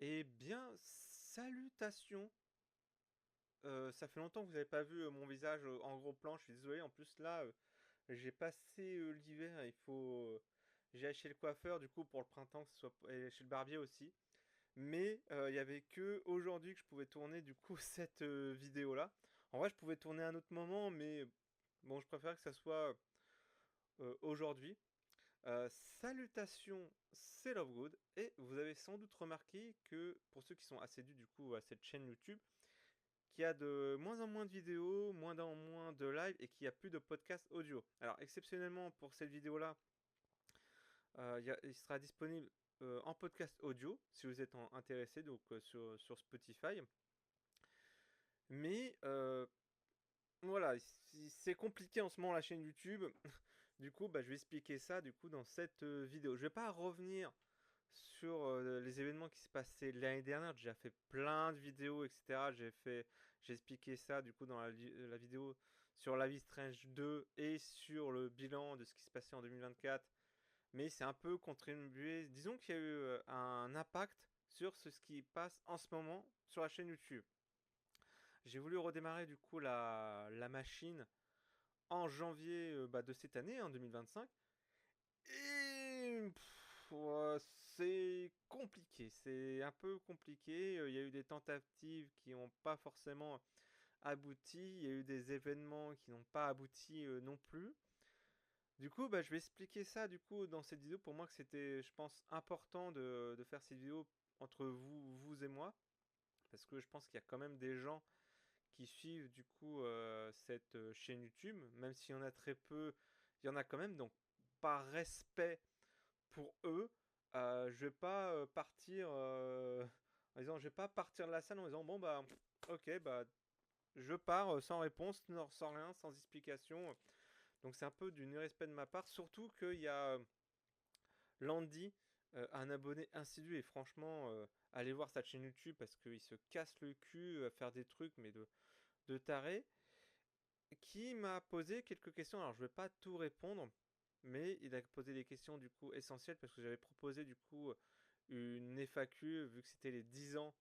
Eh bien, salutations. Ça fait longtemps que vous n'avez pas vu mon visage en gros plan. Je suis désolé. En plus là, j'ai passé l'hiver. J'ai acheté chez le coiffeur du coup pour le printemps, que ce soit et chez le barbier aussi. Mais il y avait que aujourd'hui que je pouvais tourner du coup cette vidéo là. En vrai, je pouvais tourner à un autre moment, mais bon, je préfère que ça soit aujourd'hui. Salutations, c'est Lovegood. Et vous avez sans doute remarqué que pour ceux qui sont assidus du coup à cette chaîne YouTube, qu'il y a de moins en moins de vidéos, moins en moins de live et qu'il n'y a plus de podcast audio. Alors exceptionnellement pour cette vidéo-là, il sera disponible en podcast audio si vous êtes intéressé donc sur Spotify. Mais voilà, c'est compliqué en ce moment la chaîne YouTube. Du coup, bah, je vais expliquer ça du coup dans cette vidéo. Je vais pas revenir sur les événements qui se passaient l'année dernière. J'ai déjà fait plein de vidéos, etc. J'ai expliqué ça du coup dans la vidéo sur Life is Strange 2 et sur le bilan de ce qui se passait en 2024. Mais c'est un peu contribué. Disons qu'il y a eu un impact sur ce qui passe en ce moment sur la chaîne YouTube. J'ai voulu redémarrer du coup la machine en janvier de cette année, en 2025. Et ouais, c'est compliqué, c'est un peu compliqué. Il y a eu des tentatives qui n'ont pas forcément abouti, il y a eu des événements qui n'ont pas abouti non plus. Du coup, bah, je vais expliquer ça du coup dans cette vidéo. Pour moi, que c'était, je pense, important de faire cette vidéo entre vous et moi, parce que je pense qu'il y a quand même des gens qui suivent du coup cette chaîne YouTube, même s'il y en a très peu, il y en a quand même. Donc, par respect pour eux, je vais pas partir en disant, je vais pas partir de la salle en disant bon bah ok bah je pars sans réponse, sans rien, sans explication. Donc c'est un peu du non-respect de ma part, surtout qu'il y a Landy, un abonné insidu et franchement allez voir sa chaîne YouTube parce qu'il se casse le cul à faire des trucs mais de taré, qui m'a posé quelques questions. Alors je vais pas tout répondre, mais il a posé des questions du coup essentielles parce que j'avais proposé du coup une FAQ vu que c'était les 10 ans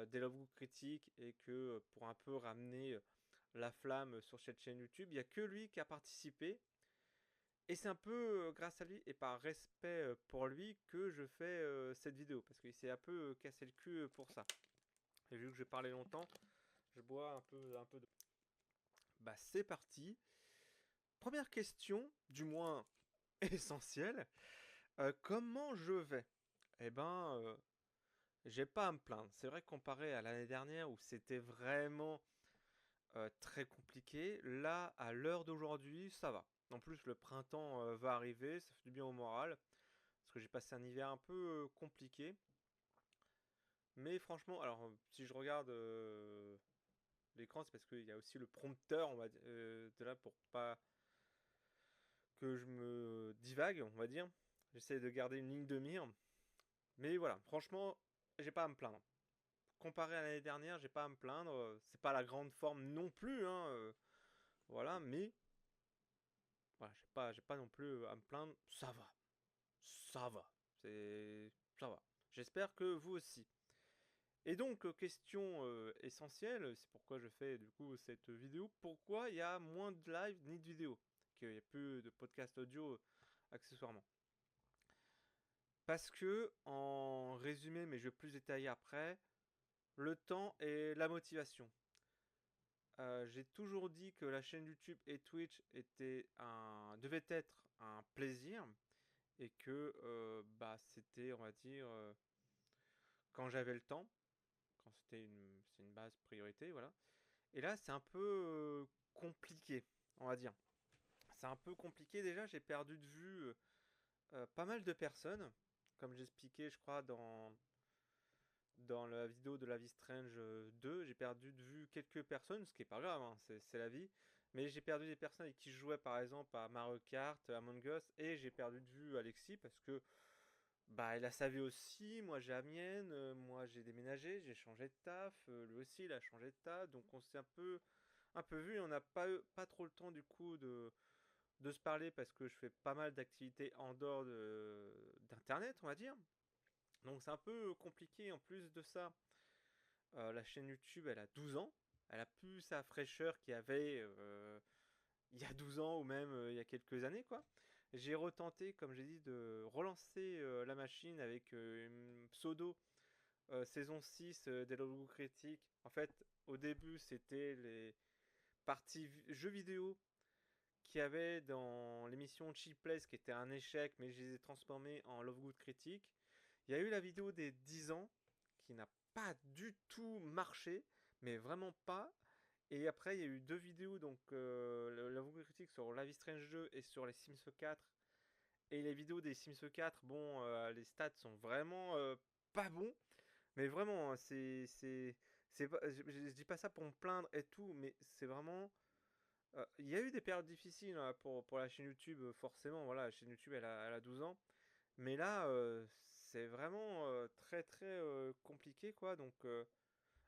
des Love Book critiques et que pour un peu ramener la flamme sur cette chaîne YouTube, il n'y a que lui qui a participé. Et c'est un peu grâce à lui et par respect pour lui que je fais cette vidéo parce qu'il s'est un peu cassé le cul pour ça. Et vu que je parlais longtemps, je bois un peu de. Bah c'est parti. Première question, du moins essentielle. Comment je vais? Eh ben, j'ai pas à me plaindre. C'est vrai que comparé à l'année dernière où c'était vraiment très compliqué, là, à l'heure d'aujourd'hui, ça va. En plus, le printemps va arriver, ça fait du bien au moral, parce que j'ai passé un hiver un peu compliqué. Mais franchement, alors si je regarde l'écran, c'est parce qu'il y a aussi le prompteur, on va dire, de là pour pas que je me divague, on va dire. J'essaie de garder une ligne de mire. Mais voilà, franchement, j'ai pas à me plaindre. Comparé à l'année dernière, j'ai pas à me plaindre. C'est pas la grande forme non plus, hein, voilà, mais voilà, j'ai pas non plus à me plaindre. Ça va, ça va. J'espère que vous aussi. Et donc, question essentielle, c'est pourquoi je fais du coup cette vidéo. Pourquoi il y a moins de live ni de vidéo, qu'il n'y a plus de podcast audio accessoirement. Parce que, en résumé, mais je vais plus détailler après, le temps et la motivation. J'ai toujours dit que la chaîne YouTube et Twitch devait être un plaisir et que bah, c'était, on va dire, quand j'avais le temps, quand c'est une base priorité, voilà. Et là, c'est un peu compliqué, on va dire. C'est un peu compliqué déjà, j'ai perdu de vue pas mal de personnes, comme j'expliquais, je crois, dans la vidéo de La Vie Strange 2, j'ai perdu de vue quelques personnes, ce qui est pas grave, hein, c'est la vie. Mais j'ai perdu des personnes avec qui je jouais par exemple à Mario Kart, à Among Us, et j'ai perdu de vue Alexis parce que bah il a sa vie aussi, moi j'ai la mienne, moi j'ai déménagé, j'ai changé de taf, lui aussi il a changé de taf, donc on s'est un peu vu et on n'a pas trop le temps du coup de se parler parce que je fais pas mal d'activités en dehors d'internet, on va dire. Donc c'est un peu compliqué en plus de ça. La chaîne YouTube, elle a 12 ans. Elle a plus sa fraîcheur qu'il y avait il y a 12 ans ou même il y a quelques années, quoi. J'ai retenté, comme j'ai dit, de relancer la machine avec une pseudo saison 6 des Logos critiques. En fait, au début, c'était les parties jeux vidéo qu'il y avait dans l'émission Cheapless qui était un échec, mais je les ai transformés en Love Good Critique. Il y a eu la vidéo des 10 ans qui n'a pas du tout marché, mais vraiment pas. Et après, il y a eu deux vidéos, donc la Love Good Critique sur Life is Strange 2 et sur les Sims 4. Et les vidéos des Sims 4, bon, les stats sont vraiment pas bons. Mais vraiment, je dis pas ça pour me plaindre et tout, mais c'est vraiment il y a eu des périodes difficiles hein, pour la chaîne YouTube, forcément. Voilà, la chaîne YouTube, elle a 12 ans. Mais là, c'est vraiment très très compliqué, quoi. Donc,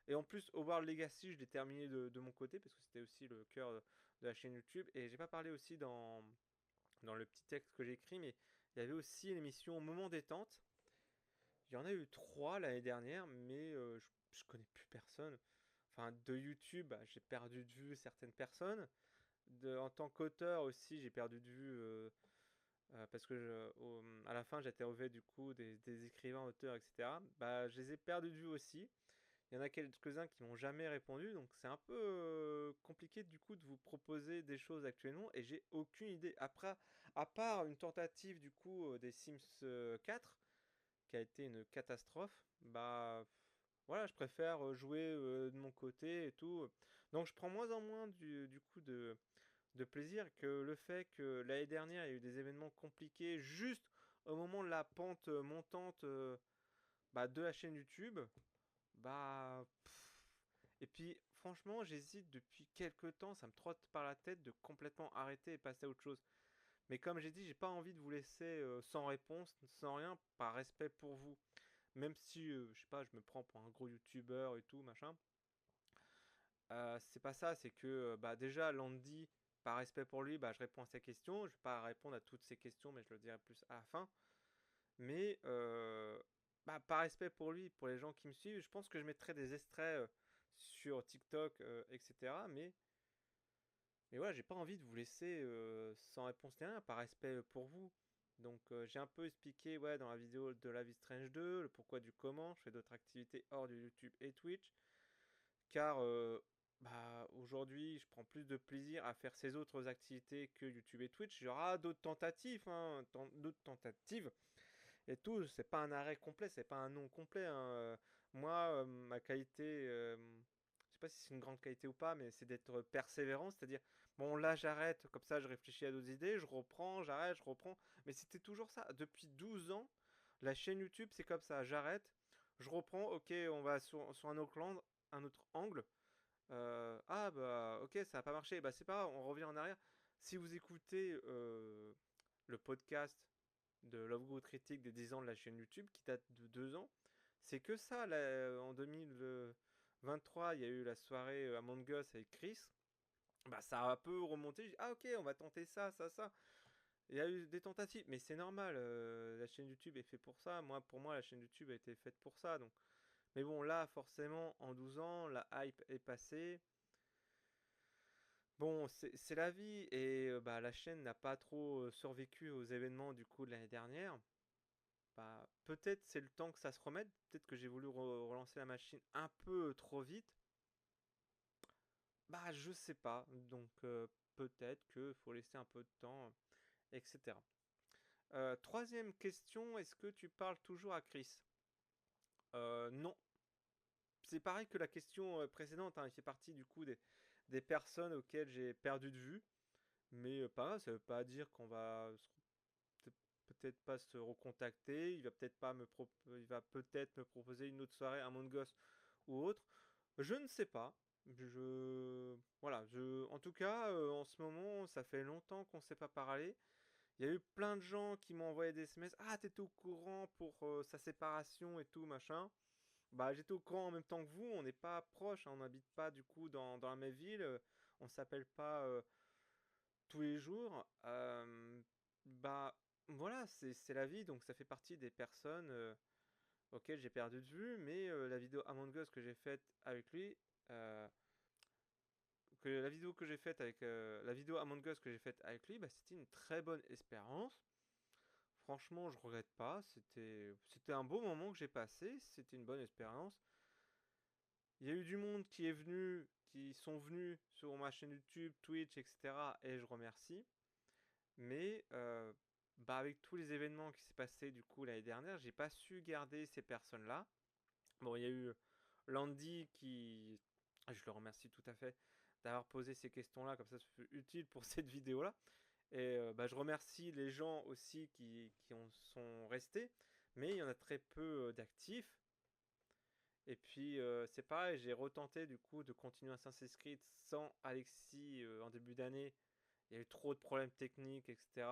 et en plus, Hogwarts Legacy, je l'ai terminé de mon côté, parce que c'était aussi le cœur de la chaîne YouTube. Et j'ai pas parlé aussi dans le petit texte que j'ai écrit, mais il y avait aussi l'émission Moment détente. Il y en a eu trois l'année dernière, mais je connais plus personne. Enfin, de YouTube, bah, j'ai perdu de vue certaines personnes. En tant qu'auteur aussi, j'ai perdu de vue parce que à la fin j'interviewais du coup des écrivains, auteurs, etc. Bah, je les ai perdus de vue aussi. Il y en a quelques-uns qui m'ont jamais répondu, donc c'est un peu compliqué du coup de vous proposer des choses actuellement et j'ai aucune idée. Après, à part une tentative du coup des Sims 4 qui a été une catastrophe, bah voilà, je préfère jouer de mon côté et tout. Donc je prends moins en moins du coup de plaisir que le fait que l'année dernière il y a eu des événements compliqués juste au moment de la pente montante bah, de la chaîne YouTube. Bah. Et puis franchement j'hésite depuis quelques temps, ça me trotte par la tête de complètement arrêter et passer à autre chose. Mais comme j'ai dit, j'ai pas envie de vous laisser sans réponse, sans rien, par respect pour vous. Même si, je sais pas, je me prends pour un gros youtubeur et tout, machin. C'est pas ça, c'est que bah, déjà, Landy, par respect pour lui, bah, je réponds à ses questions. Je vais pas répondre à toutes ses questions, mais je le dirai plus à la fin. Mais bah, par respect pour lui, pour les gens qui me suivent, je pense que je mettrai des extraits sur TikTok, etc. Mais voilà, j'ai pas envie de vous laisser sans réponse ni rien, par respect pour vous. Donc j'ai un peu expliqué ouais, dans la vidéo de La Vie Strange 2, le pourquoi du comment. Je fais d'autres activités hors de YouTube et Twitch. Car bah, aujourd'hui, je prends plus de plaisir à faire ces autres activités que YouTube et Twitch. Il y aura d'autres tentatives, hein, d'autres tentatives. Et tout, c'est pas un arrêt complet, c'est pas un non complet. Hein. Moi, ma qualité, je sais pas si c'est une grande qualité ou pas, mais c'est d'être persévérant, c'est-à-dire, bon là j'arrête, comme ça je réfléchis à d'autres idées, je reprends, j'arrête, je reprends. Mais c'était toujours ça. Depuis 12 ans, la chaîne YouTube, c'est comme ça, j'arrête, je reprends, ok, on va sur un autre angle. Ah bah ok, ça n'a pas marché, bah c'est pas grave, on revient en arrière. Si vous écoutez le podcast de Love Good Critique des 10 ans de la chaîne YouTube qui date de 2 ans. C'est que ça, là, en 2023, il y a eu la soirée Among Us avec Chris. Bah, ça a un peu remonté. Ah, ok, on va tenter ça, ça, ça. Il y a eu des tentatives, mais c'est normal. La chaîne YouTube est faite pour ça. Moi, pour moi, la chaîne YouTube a été faite pour ça. Donc, mais bon, là, forcément, en 12 ans, la hype est passée. Bon, c'est la vie et bah, la chaîne n'a pas trop survécu aux événements du coup de l'année dernière. Bah, peut-être c'est le temps que ça se remette. Peut-être que j'ai voulu relancer la machine un peu trop vite. Bah, je sais pas. Donc, peut-être qu'il faut laisser un peu de temps, etc. Troisième question, est-ce que tu parles toujours à Chris? Non. C'est pareil que la question précédente. Hein. Il fait partie du coup des personnes auxquelles j'ai perdu de vue. Mais pas grave, ça veut pas dire qu'on va peut-être pas se recontacter. Il va peut-être me proposer une autre soirée, un Among Us ou autre. Je ne sais pas. Voilà. En tout cas, en ce moment, ça fait longtemps qu'on ne s'est pas parlé. Il y a eu plein de gens qui m'ont envoyé des SMS. Ah, t'étais au courant pour sa séparation et tout, machin. Bah, j'étais au courant en même temps que vous. On n'est pas proches. Hein, on n'habite pas du coup dans la même ville. On s'appelle pas tous les jours. Bah, voilà, c'est la vie. Donc, ça fait partie des personnes. auquel j'ai perdu de vue, mais la vidéo Among Us que j'ai faite avec lui, euh, la vidéo que j'ai faite avec la vidéo Among Us que j'ai faite avec lui, bah, c'était une très bonne expérience. Franchement, je regrette pas. C'était un beau moment que j'ai passé. C'était une bonne expérience. Il y a eu du monde qui est venu, qui sont venus sur ma chaîne YouTube, Twitch, etc. Et je remercie. Mais bah avec tous les événements qui s'est passé du coup l'année dernière, j'ai pas su garder ces personnes-là. Bon, il y a eu Landy qui, je le remercie tout à fait d'avoir posé ces questions-là, comme ça fut utile pour cette vidéo-là. Et bah, je remercie les gens aussi qui en sont restés, mais il y en a très peu d'actifs. Et puis c'est pareil, j'ai retenté du coup de continuer Assassin's Creed sans Alexis en début d'année. Il y a eu trop de problèmes techniques, etc.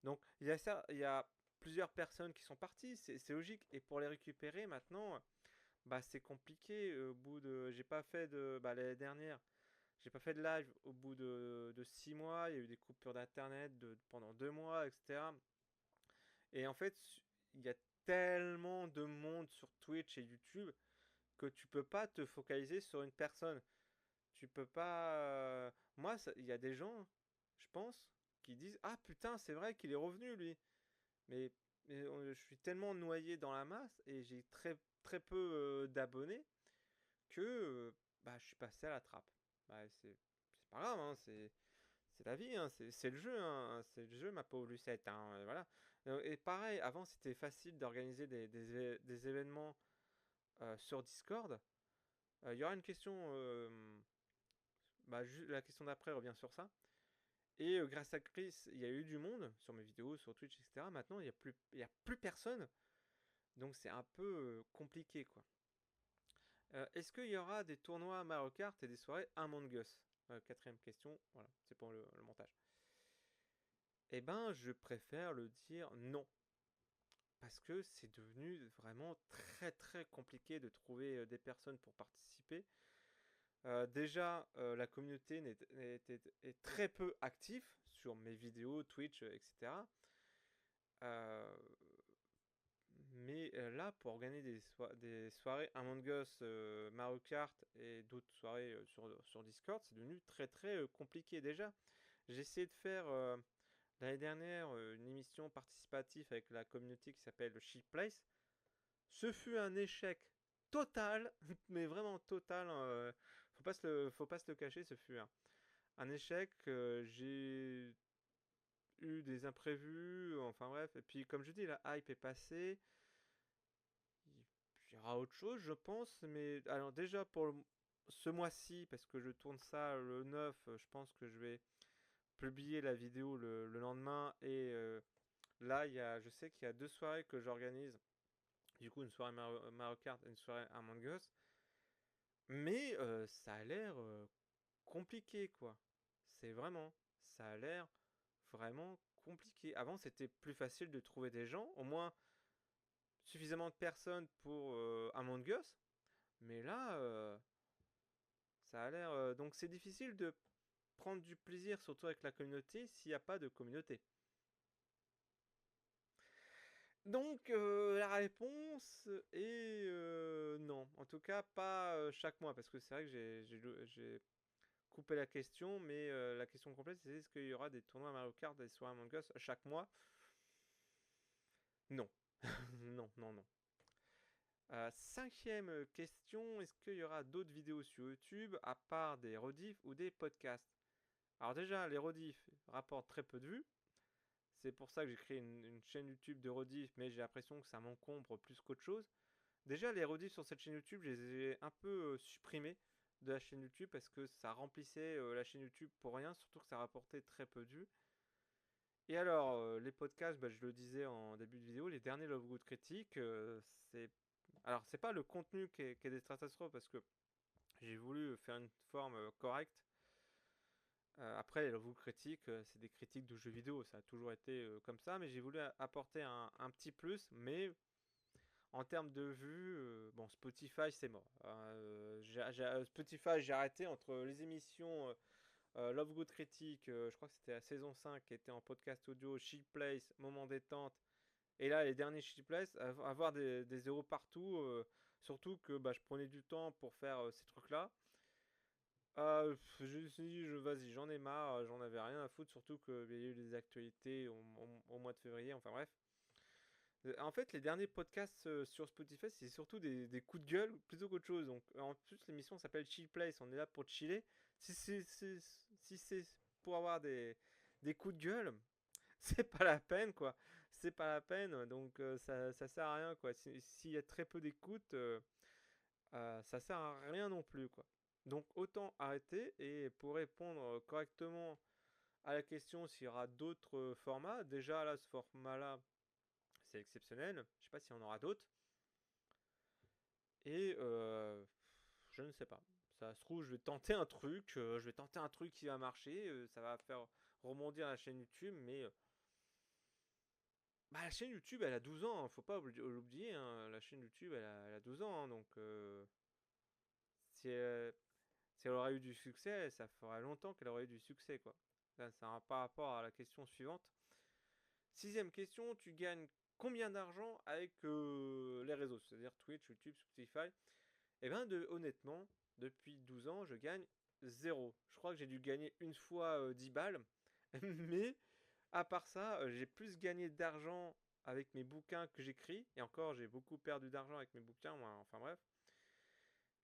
Donc il y a plusieurs personnes qui sont parties, c'est logique. Et pour les récupérer maintenant, bah c'est compliqué. Au bout de, j'ai pas fait de, bah l'année dernière, j'ai pas fait de live au bout de 6 mois. Il y a eu des coupures d'internet pendant 2 mois, etc. Et en fait, il y a tellement de monde sur Twitch et YouTube que tu peux pas te focaliser sur une personne. Tu peux pas. Moi, il y a des gens, je pense, qui disent ah putain, c'est vrai qu'il est revenu lui. Mais, je suis tellement noyé dans la masse et j'ai très peu d'abonnés que bah, je suis passé à la trappe. Bah, c'est pas grave, hein, c'est la vie, hein, c'est le jeu, hein, c'est le jeu, ma pauvre Lucette. Hein, voilà. Et pareil, avant c'était facile d'organiser des événements sur Discord. Il y aura une question, bah, la question d'après revient sur ça. Et grâce à Chris, il y a eu du monde sur mes vidéos, sur Twitch, etc. Maintenant, il y a plus personne. Donc c'est un peu compliqué, quoi. Est-ce qu'il y aura des tournois Mario Kart et des soirées Among Us? Quatrième question, voilà, c'est pour le montage. Eh ben, je préfère le dire non. Parce que c'est devenu vraiment très compliqué de trouver des personnes pour participer. Déjà, la communauté est très peu active sur mes vidéos, Twitch, etc. Euh, mais là, pour organiser des soirées Among Us, Mario Kart et d'autres soirées sur Discord, c'est devenu très compliqué. Déjà, j'ai essayé de faire l'année dernière une émission participative avec la communauté qui s'appelle Sheep Place. Ce fut un échec total, mais vraiment total. Faut pas se le cacher, ce fut un échec. J'ai eu des imprévus, enfin bref. Et puis, comme je dis, la hype est passée. Il y aura autre chose, je pense. Mais alors, déjà, pour ce mois-ci, parce que je tourne ça le 9, je pense que je vais publier la vidéo le lendemain. Et là, je sais qu'il y a 2 soirées que j'organise. Du coup, une soirée Mario Kart et une soirée Among Us. Mais ça a l'air compliqué, quoi. C'est vraiment. Ça a l'air vraiment compliqué. Avant, c'était plus facile de trouver des gens, au moins suffisamment de personnes pour Among Us. Mais là, ça a l'air. Donc, c'est difficile de prendre du plaisir, surtout avec la communauté, s'il n'y a pas de communauté. Donc, la réponse est non. En tout cas, pas chaque mois, parce que c'est vrai que j'ai couper la question, mais la question complète, c'est est-ce qu'il y aura des tournois Mario Kart, des soirées Among Us chaque mois? Non. Non. Cinquième question, est-ce qu'il y aura d'autres vidéos sur YouTube à part des rediffs ou des podcasts? Alors déjà, les rediffs rapportent très peu de vues. C'est pour ça que j'ai créé une chaîne YouTube de rediffs, mais j'ai l'impression que ça m'encombre plus qu'autre chose. Déjà, les rediffs sur cette chaîne YouTube, je les ai un peu supprimés de la chaîne YouTube parce que ça remplissait la chaîne YouTube pour rien, surtout que ça rapportait très peu de vues. Et alors, les podcasts, bah, je le disais en début de vidéo, les derniers Love Good Critiques, c'est. Alors, c'est pas le contenu qui est des catastrophes parce que j'ai voulu faire une forme correcte. Après, les Love Good Critiques, c'est des critiques de jeux vidéo, ça a toujours été comme ça, mais j'ai voulu apporter un petit plus, mais en termes de vues, bon, Spotify, c'est mort. Spotify, j'ai arrêté entre les émissions Love Good Critique, je crois que c'était la saison 5 qui était en podcast audio, Chill Place, Moment détente Et là, les derniers Chipless, avoir des zéros partout, surtout que bah, je prenais du temps pour faire ces trucs-là. Je me suis dit, vas-y, j'en ai marre, j'en avais rien à foutre, surtout qu'il y a eu des actualités au mois de février, enfin bref. En fait, les derniers podcasts sur Spotify, c'est surtout des coups de gueule plutôt qu'autre chose. Donc, en plus, l'émission s'appelle Chill Place, on est là pour chiller. Si c'est pour avoir des coups de gueule, c'est pas la peine, quoi. C'est pas la peine, donc ça sert à rien, quoi. S'il y a très peu d'écoute, ça sert à rien non plus, quoi. Donc, autant arrêter. Et pour répondre correctement à la question s'il y aura d'autres formats, déjà là, ce format-là, c'est exceptionnel. Je sais pas s'il y en aura d'autres. Et je ne sais pas. Ça se trouve, je vais tenter un truc. Je vais tenter un truc qui va marcher. Ça va faire rebondir la chaîne YouTube. Mais bah, la chaîne YouTube, elle a 12 ans. Faut pas l'oublier. Hein. La chaîne YouTube, elle a 12 ans. Hein, donc, si, si elle aurait eu du succès, ça ferait longtemps qu'elle aurait eu du succès, quoi. Là, ça n'a pas rapport à la question suivante. Sixième question, tu gagnes combien d'argent avec les réseaux, c'est-à-dire Twitch, YouTube, Spotify? Eh bien, honnêtement, depuis 12 ans, je gagne zéro. Je crois que j'ai dû gagner une fois 10 balles. Mais à part ça, j'ai plus gagné d'argent avec mes bouquins que j'écris. Et encore, j'ai beaucoup perdu d'argent avec mes bouquins, moi, enfin bref.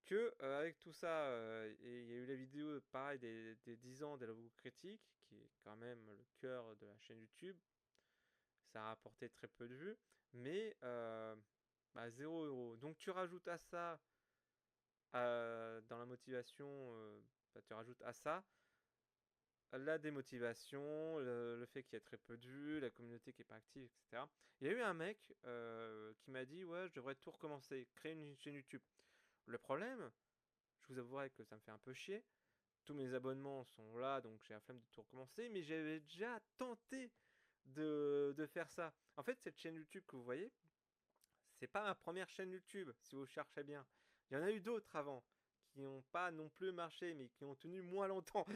Que avec tout ça, et il y a eu la vidéo, pareil, des 10 ans de la critique, qui est quand même le cœur de la chaîne YouTube. Ça a rapporté très peu de vues. Mais bah, 0 €. Donc tu rajoutes à ça dans la motivation, bah, tu rajoutes à ça la démotivation, le fait qu'il y a très peu de vues, la communauté qui n'est pas active, etc. Il y a eu un mec qui m'a dit ouais, je devrais tout recommencer, créer une chaîne YouTube. Le problème, je vous avouerai que ça me fait un peu chier. Tous mes abonnements sont là, donc j'ai la flemme de tout recommencer, mais j'avais déjà tenté de faire ça. En fait, cette chaîne YouTube que vous voyez, c'est pas ma première chaîne YouTube, si vous cherchez bien. Il y en a eu d'autres avant qui n'ont pas non plus marché, mais qui ont tenu moins longtemps.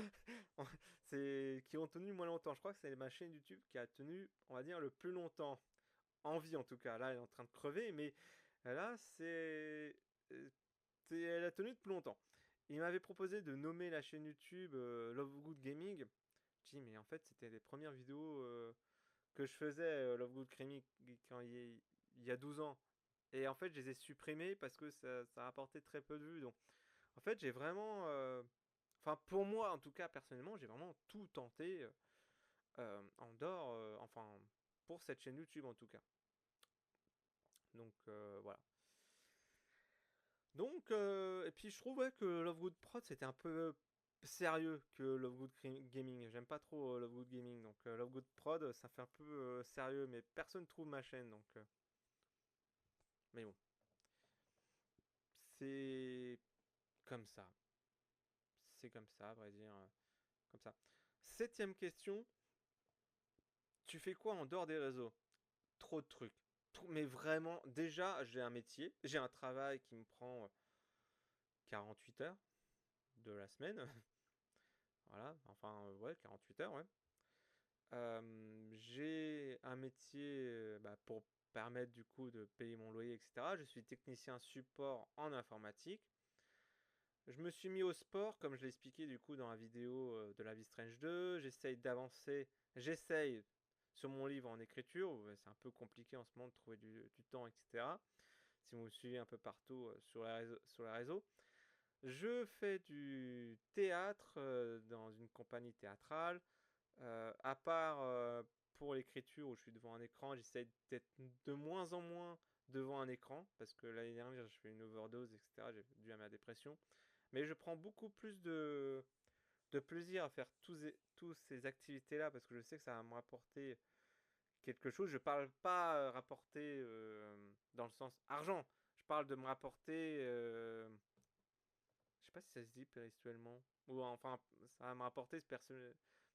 Qui ont tenu moins longtemps. Je crois que c'est ma chaîne YouTube qui a tenu, on va dire, le plus longtemps. En vie en tout cas. Là, elle est en train de crever, mais là, elle a tenu plus longtemps. Il m'avait proposé de nommer la chaîne YouTube Love Good Gaming. Je dis, mais en fait, c'était les premières vidéos que je faisais Love Good Gaming quand il y a 12 ans. Et en fait, je les ai supprimés parce que ça rapportait très peu de vues. Donc, en fait, j'ai vraiment. Enfin, pour moi, en tout cas, personnellement, j'ai vraiment tout tenté en dehors. Enfin, pour cette chaîne YouTube, en tout cas. Donc, voilà. Donc, et puis je trouvais que Love Good Prod c'était un peu sérieux que Love Good Gaming. J'aime pas trop Love Good Gaming. Donc, Love Good Prod, ça fait un peu sérieux, mais personne trouve ma chaîne. Donc, mais bon. C'est comme ça. C'est comme ça, à vrai dire. Comme ça. Septième question. Tu fais quoi en dehors des réseaux? Trop de trucs. Mais vraiment, déjà, j'ai un métier. J'ai un travail qui me prend 48 heures de la semaine. Voilà, enfin, ouais, 48 heures, ouais. J'ai un métier bah, pour permettre du coup de payer mon loyer, etc. Je suis technicien support en informatique. Je me suis mis au sport, comme je l'ai expliqué du coup dans la vidéo de La Vie Strange 2. J'essaye d'avancer, j'essaye sur mon livre en écriture. C'est un peu compliqué en ce moment de trouver du temps, etc. Si vous me suivez un peu partout sur les réseaux. Je fais du théâtre dans une compagnie théâtrale. À part pour l'écriture où je suis devant un écran, j'essaie d'être de moins en moins devant un écran parce que l'année dernière j'ai fait une overdose, etc. J'ai dû à ma dépression. Mais je prends beaucoup plus de plaisir à faire tous ces activités-là parce que je sais que ça va me rapporter quelque chose. Je parle pas rapporter dans le sens argent. Je parle de me rapporter, je sais pas si ça se dit spirituellement, ou enfin ça va me rapporter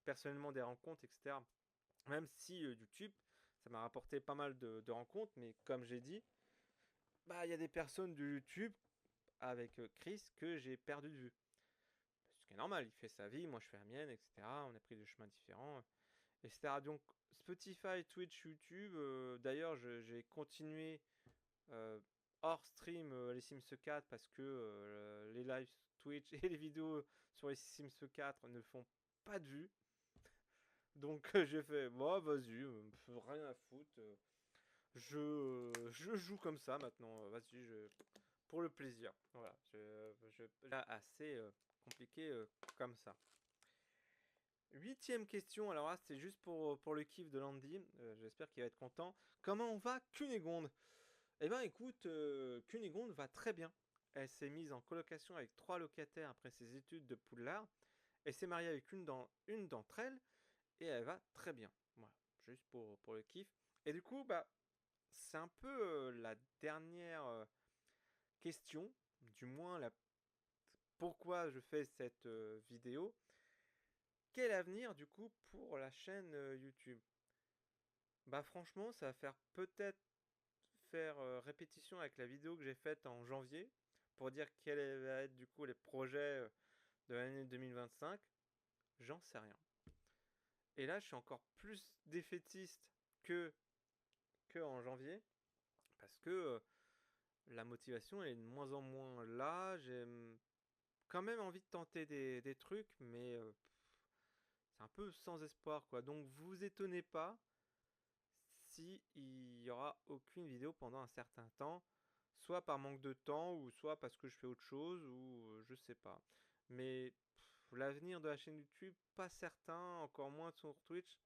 personnellement des rencontres, etc. Même si YouTube, ça m'a rapporté pas mal de rencontres, mais comme j'ai dit, bah il y a des personnes de YouTube avec Chris que j'ai perdu de vue. Ce qui est normal, il fait sa vie, moi je fais la mienne, etc. On a pris des chemins différents. etc. Donc Spotify, Twitch, YouTube. D'ailleurs, j'ai continué euh, hors stream les Sims 4 parce que les lives Twitch et les vidéos sur les Sims 4 ne font pas de vues. Donc j'ai fait, bon, vas-y, rien à foutre. Je joue comme ça maintenant. Vas-y, pour le plaisir. Voilà, là, assez compliqué comme ça. 8e question, alors là c'est juste pour le kiff de Landy, j'espère qu'il va être content. Comment on va Cunégonde? Eh ben écoute, Cunégonde va très bien. Elle s'est mise en colocation avec 3 locataires après ses études de Poudlard. Elle s'est mariée avec une d'entre elles et elle va très bien. Voilà, juste pour le kiff. Et du coup, bah, c'est un peu la dernière question, du moins pourquoi je fais cette vidéo. Quel avenir du coup pour la chaîne YouTube? Bah franchement, ça va faire peut-être faire répétition avec la vidéo que j'ai faite en janvier pour dire quels vont être du coup les projets de l'année 2025. J'en sais rien. Et là, je suis encore plus défaitiste que, que en janvier parce que la motivation est de moins en moins là. J'ai quand même envie de tenter des trucs, mais c'est un peu sans espoir quoi. Donc vous étonnez pas si il y aura aucune vidéo pendant un certain temps, soit par manque de temps ou soit parce que je fais autre chose ou je sais pas. Mais l'avenir de la chaîne YouTube, pas certain, encore moins sur Twitch.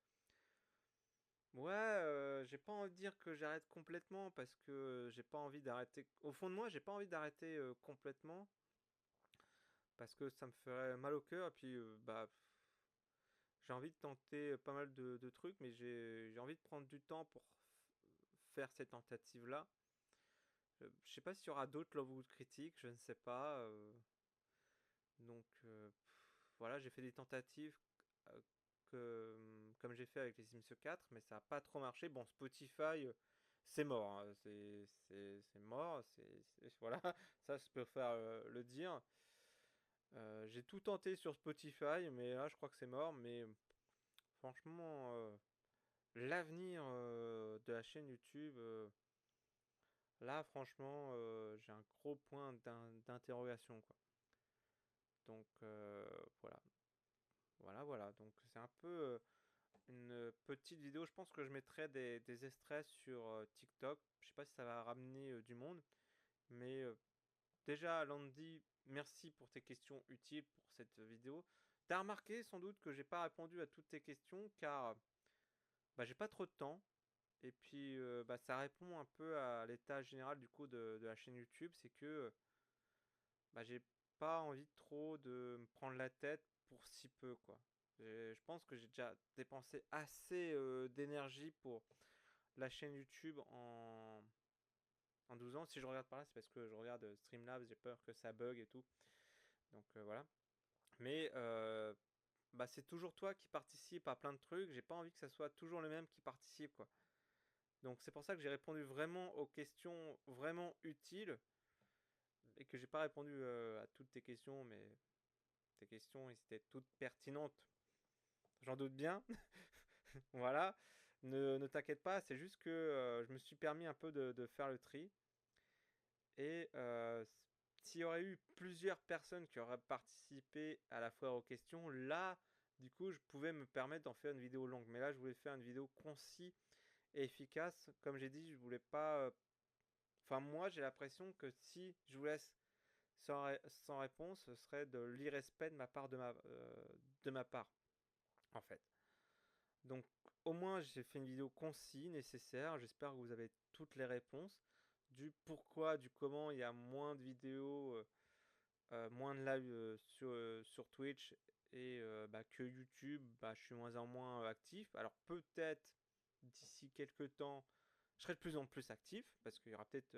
Ouais, j'ai pas envie de dire que j'arrête complètement parce que j'ai pas envie d'arrêter. Au fond de moi, j'ai pas envie d'arrêter complètement parce que ça me ferait mal au cœur et puis bah j'ai envie de tenter pas mal de trucs, mais j'ai envie de prendre du temps pour faire ces tentatives-là. Je sais pas s'il y aura d'autres Love Wood critiques, je ne sais pas. Donc voilà, j'ai fait des tentatives euh, comme j'ai fait avec les Sims 4, mais ça n'a pas trop marché. Bon, Spotify, c'est mort, hein. C'est mort. Voilà, ça je peux faire le dire. J'ai tout tenté sur Spotify, mais là je crois que c'est mort. Mais franchement, l'avenir de la chaîne YouTube, là franchement, j'ai un gros point d'interrogation quoi. Donc voilà, voilà. Donc c'est un peu une petite vidéo. Je pense que je mettrai des extraits sur TikTok. Je sais pas si ça va ramener du monde, mais déjà Landy, merci pour tes questions utiles pour cette vidéo. T'as remarqué sans doute que j'ai pas répondu à toutes tes questions car bah, j'ai pas trop de temps. Et puis bah, ça répond un peu à l'état général du coup de la chaîne YouTube, c'est que bah, j'ai pas envie trop de me prendre la tête pour si peu quoi. Je pense que j'ai déjà dépensé assez d'énergie pour la chaîne YouTube en 12 ans. Si je regarde par là, c'est parce que je regarde Streamlabs, j'ai peur que ça bug et tout. Donc voilà. Mais bah, c'est toujours toi qui participe à plein de trucs. J'ai pas envie que ça soit toujours le même qui participe quoi. Donc c'est pour ça que j'ai répondu vraiment aux questions vraiment utiles et que j'ai pas répondu à toutes tes questions, mais tes questions étaient toutes pertinentes. J'en doute bien. Voilà. Ne t'inquiète pas, c'est juste que je me suis permis un peu de faire le tri. Et s'il y aurait eu plusieurs personnes qui auraient participé à la foire aux questions, là, du coup, je pouvais me permettre d'en faire une vidéo longue. Mais là, je voulais faire une vidéo concise et efficace. Comme j'ai dit, je voulais pas. Enfin, moi, j'ai l'impression que si je vous laisse sans réponse, ce serait de l'irrespect de ma part, de ma part, en fait. Donc, au moins, j'ai fait une vidéo concise, nécessaire. J'espère que vous avez toutes les réponses. Du pourquoi, du comment, il y a moins de vidéos, moins de live sur Twitch et bah, que YouTube, bah, je suis moins en moins actif. Alors, peut-être d'ici quelques temps, je serai de plus en plus actif parce qu'il y aura peut-être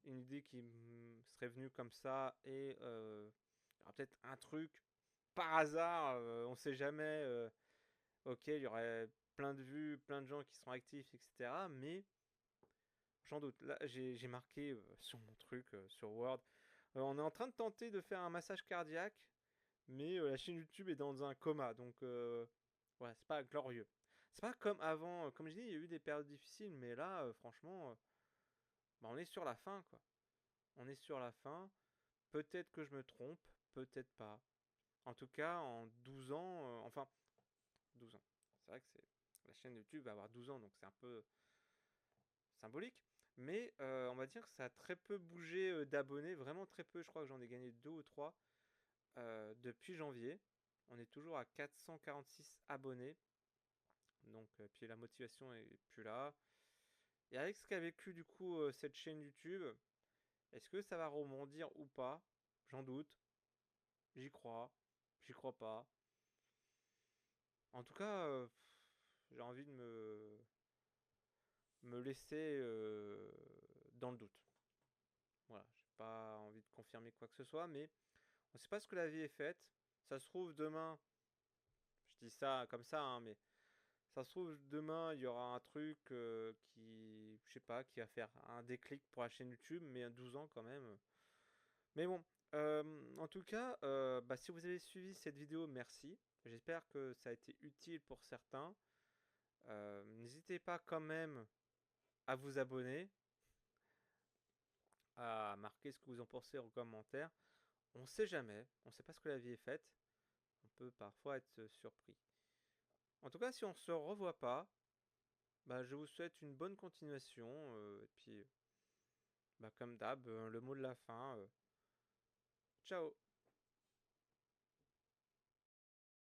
une idée qui serait venue comme ça et il y aura peut-être un truc par hasard, on sait jamais. Ok, il y aurait plein de vues, plein de gens qui seront actifs, etc. Mais j'en doute. Là, j'ai marqué sur mon truc, sur Word. On est en train de tenter de faire un massage cardiaque, mais la chaîne YouTube est dans un coma. Donc, voilà, c'est pas glorieux. C'est pas comme avant, comme je dis, il y a eu des périodes difficiles, mais là, franchement, bah, on est sur la fin, quoi. On est sur la fin. Peut-être que je me trompe, peut-être pas. En tout cas, en 12 ans, enfin, 12 ans. C'est vrai que la chaîne YouTube va avoir 12 ans, donc c'est un peu symbolique. Mais on va dire que ça a très peu bougé d'abonnés, vraiment très peu. Je crois que j'en ai gagné 2 ou 3 depuis janvier. On est toujours à 446 abonnés. Donc, puis la motivation est plus là. Et avec ce qu'a vécu du coup cette chaîne YouTube, est-ce que ça va rebondir ou pas? J'en doute. J'y crois pas. En tout cas, j'ai envie de me laisser dans le doute. Voilà, j'ai pas envie de confirmer quoi que ce soit, mais on sait pas ce que la vie est faite. Ça se trouve demain, je dis ça comme ça, hein, mais ça se trouve demain il y aura un truc qui, je sais pas, qui va faire un déclic pour la chaîne YouTube, mais à 12 ans quand même. Mais bon, en tout cas, bah, si vous avez suivi cette vidéo, merci. J'espère que ça a été utile pour certains. N'hésitez pas quand même à vous abonner, à marquer ce que vous en pensez en commentaire. On sait jamais, on sait pas ce que la vie est faite. On peut parfois être surpris. En tout cas, si on se revoit pas, bah, je vous souhaite une bonne continuation. Et puis, bah, comme d'hab, le mot de la fin. Ciao!